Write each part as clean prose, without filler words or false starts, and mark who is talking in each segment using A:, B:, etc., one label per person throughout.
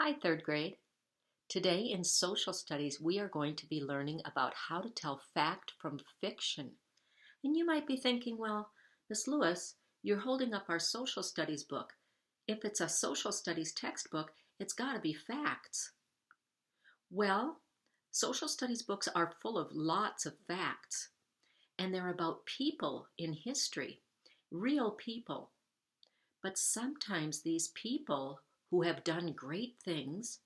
A: Hi, third grade. Today in social studies, we are going to be learning about how to tell fact from fiction. And you might be thinking, well, Miss Lewis, you're holding up our social studies book. If it's a social studies textbook, it's got to be facts. Well, social studies books are full of lots of facts, and they're about people in history, real people. But sometimes these people who have done great things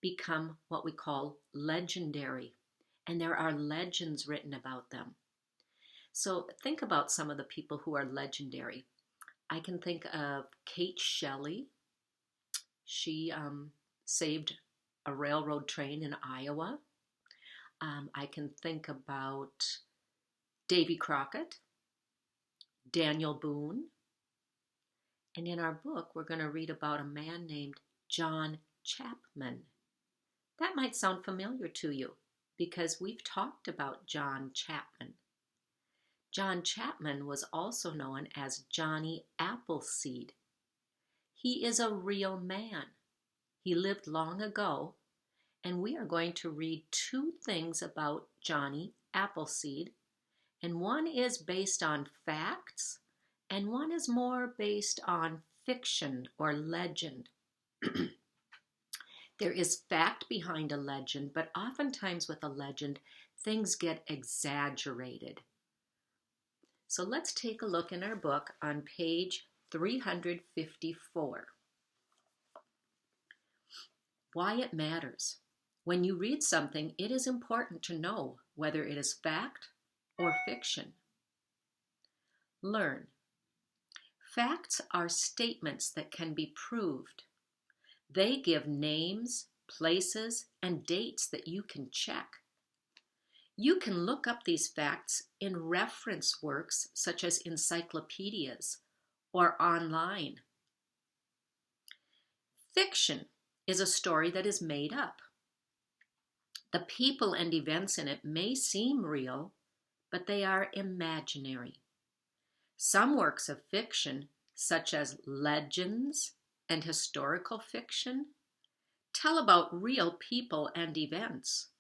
A: become what we call legendary, and there are legends written about them. So think about some of the people who are legendary. I can think of Kate Shelley. She saved a railroad train in Iowa. I can think about Davy Crockett, Daniel Boone, and in our book we're going to read about a man named John Chapman. That might sound familiar to you because we've talked about John Chapman. John Chapman was also known as Johnny Appleseed. He is a real man. He lived long ago, and we are going to read two things about Johnny Appleseed, and one is based on facts, and one is more based on fiction or legend. There is fact behind a legend, but oftentimes with a legend, things get exaggerated. So let's take a look in our book on page 354. Why it matters. When you read something, it is important to know whether it is fact or fiction. Learn. Facts are statements that can be proved. They give names, places, and dates that you can check. You can look up these facts in reference works such as encyclopedias or online. Fiction is a story that is made up. The people and events in it may seem real, but they are imaginary. Some works of fiction, such as legends and historical fiction, tell about real people and events.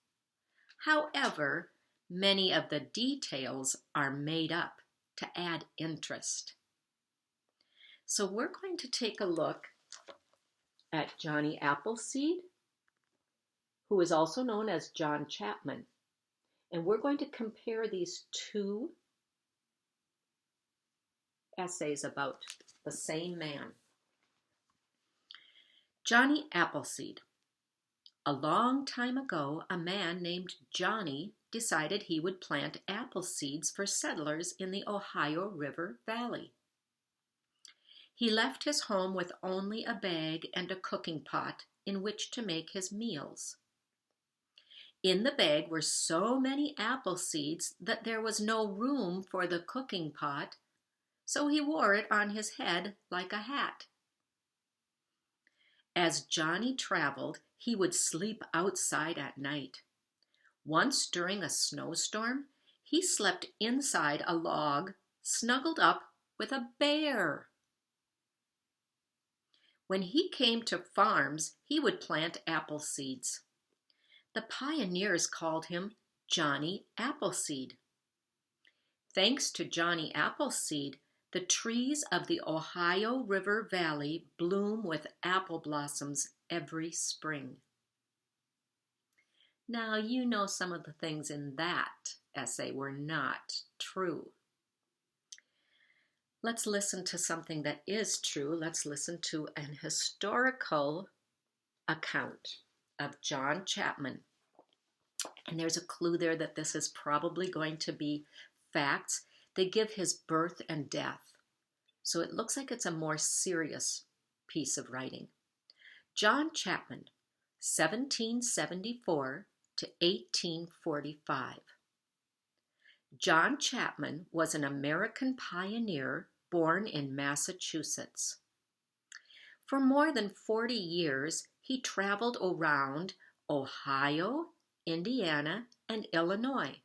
A: However, many of the details are made up to add interest. So we're going to take a look at Johnny Appleseed, who is also known as John Chapman. And we're going to compare these two essays about the same man. Johnny Appleseed. A long time ago, a man named Johnny decided he would plant apple seeds for settlers in the Ohio River Valley. He left his home with only a bag and a cooking pot in which to make his meals. In the bag were so many apple seeds that there was no room for the cooking pot, so he wore it on his head like a hat. As Johnny traveled, he would sleep outside at night. Once during a snowstorm, he slept inside a log, snuggled up with a bear. When he came to farms, he would plant apple seeds. The pioneers called him Johnny Appleseed. Thanks to Johnny Appleseed, the trees of the Ohio River Valley bloom with apple blossoms every spring. Now, you know some of the things in that essay were not true. Let's listen to something that is true. Let's listen to an historical account of John Chapman. And there's a clue there that this is probably going to be facts. They give his birth and death. So it looks like it's a more serious piece of writing. John Chapman, 1774 to 1845. John Chapman was an American pioneer born in Massachusetts. For more than 40 years, he traveled around Ohio, Indiana, and Illinois.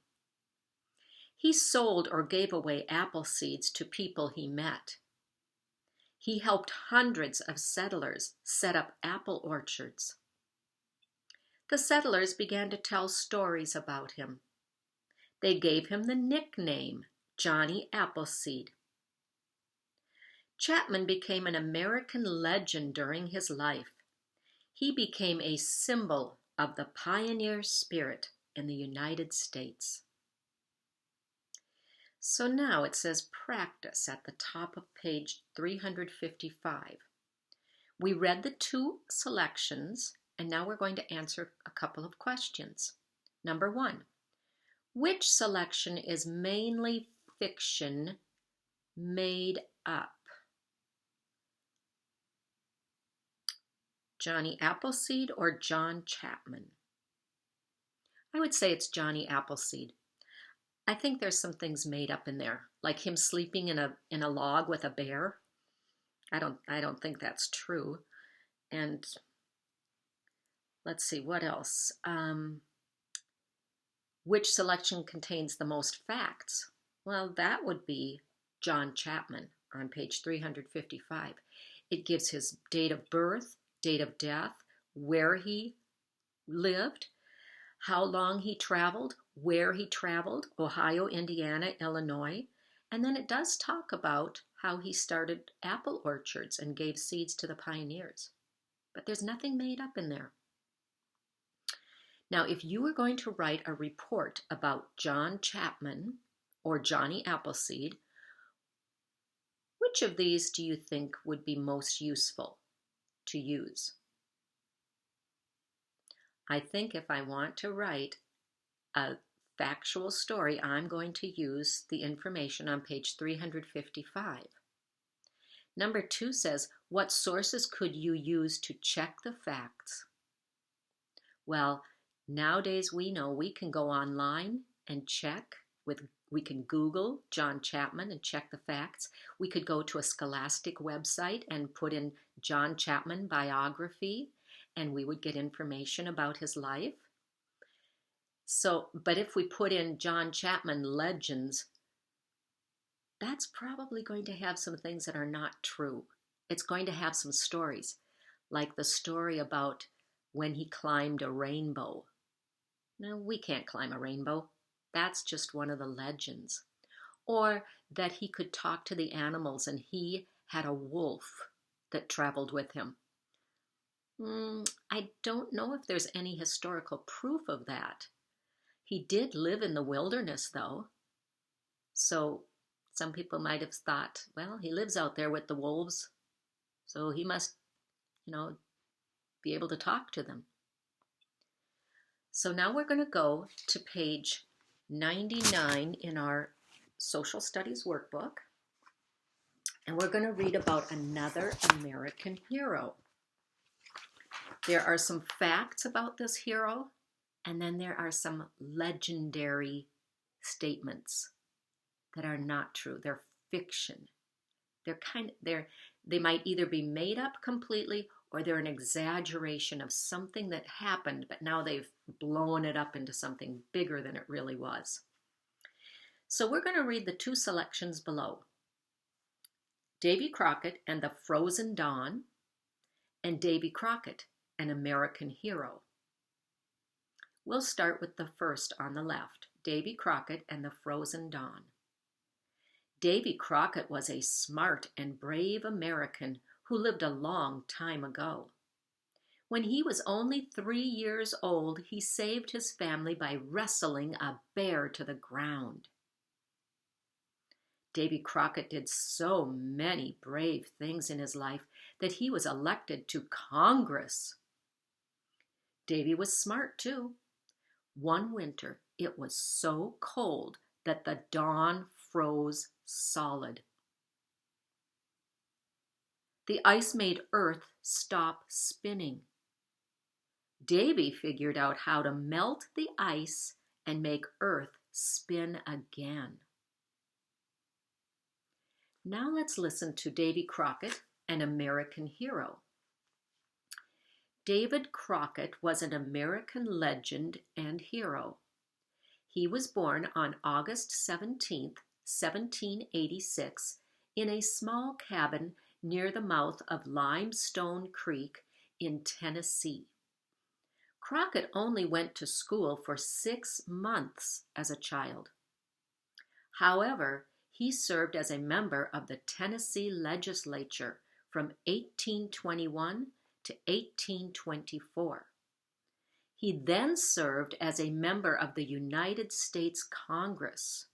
A: He sold or gave away apple seeds to people he met. He helped hundreds of settlers set up apple orchards. The settlers began to tell stories about him. They gave him the nickname Johnny Appleseed. Chapman became an American legend during his life. He became a symbol of the pioneer spirit in the United States. So now it says practice at the top of page 355. We read the two selections, and now we're going to answer a couple of questions. Number 1, which selection is mainly fiction made up? Johnny Appleseed or John Chapman? I would say it's Johnny Appleseed. I think there's some things made up in there, like him sleeping in a log with a bear. I don't think that's true. And let's see, what else? Which selection contains the most facts? Well, that would be John Chapman on page 355. It gives his date of birth, date of death, where he lived, how long he traveled, where he traveled, Ohio, Indiana, Illinois. And then it does talk about how he started apple orchards and gave seeds to the pioneers. But there's nothing made up in there. Now, if you were going to write a report about John Chapman or Johnny Appleseed, which of these do you think would be most useful to use? I think if I want to write a factual story, I'm going to use the information on page 355. Number 2 says, what sources could you use to check the facts? Well, nowadays we know we can go online and check we can Google John Chapman and check the facts. We could go to a Scholastic website and put in John Chapman biography, and we would get information about his life. So, but if we put in John Chapman legends, that's probably going to have some things that are not true. It's going to have some stories, like the story about when he climbed a rainbow. No, we can't climb a rainbow. That's just one of the legends. Or that he could talk to the animals and he had a wolf that traveled with him. I don't know if there's any historical proof of that. He did live in the wilderness, though. So some people might have thought, well, he lives out there with the wolves, so he must, be able to talk to them. So now we're going to go to page 99 in our Social Studies workbook, and we're going to read about another American hero. There are some facts about this hero, and then there are some legendary statements that are not true. They're fiction. They might either be made up completely or they're an exaggeration of something that happened, but now they've blown it up into something bigger than it really was. So we're going to read the two selections below. Davy Crockett and the Frozen Dawn, and Davy Crockett, an American hero. We'll start with the first on the left, Davy Crockett and the Frozen Dawn. Davy Crockett was a smart and brave American who lived a long time ago. When he was only 3 years old, he saved his family by wrestling a bear to the ground. Davy Crockett did so many brave things in his life that he was elected to Congress. Davy was smart, too. One winter, it was so cold that the dawn froze solid. The ice made Earth stop spinning. Davy figured out how to melt the ice and make Earth spin again. Now let's listen to Davy Crockett, an American hero. David Crockett was an American legend and hero. He was born on August 17th, 1786, in a small cabin near the mouth of Limestone Creek in Tennessee. Crockett only went to school for 6 months as a child. However, he served as a member of the Tennessee legislature from 1821 to 1824. He then served as a member of the United States Congress.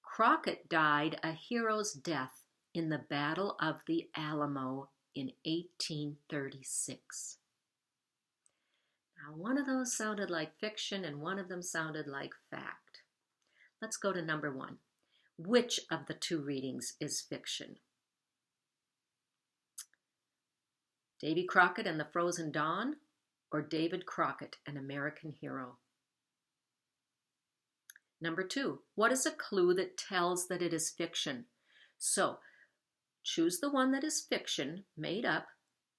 A: Crockett died a hero's death in the Battle of the Alamo in 1836. Now, one of those sounded like fiction and one of them sounded like fact. Let's go to number 1. Which of the two readings is fiction? Davy Crockett and the Frozen Dawn, or David Crockett, an American Hero? Number 2, what is a clue that tells that it is fiction? So, choose the one that is fiction, made up,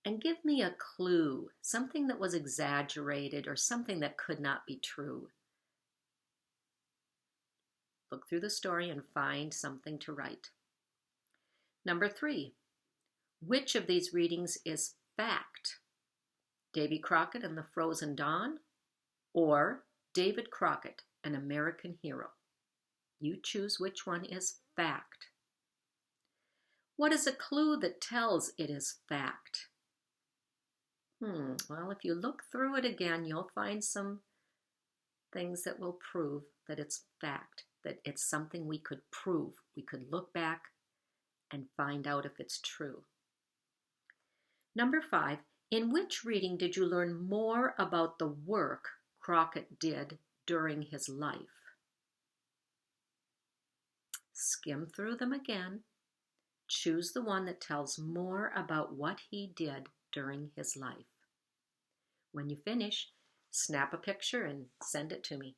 A: and give me a clue, something that was exaggerated or something that could not be true. Look through the story and find something to write. Number 3, which of these readings is fact? Davy Crockett and the Frozen Dawn, or David Crockett, an American Hero? You choose which one is fact. What is a clue that tells it is fact? Well, if you look through it again, you'll find some things that will prove that it's fact, that it's something we could prove. We could look back and find out if it's true. Number 5, in which reading did you learn more about the work Crockett did during his life? Skim through them again. Choose the one that tells more about what he did during his life. When you finish, snap a picture and send it to me.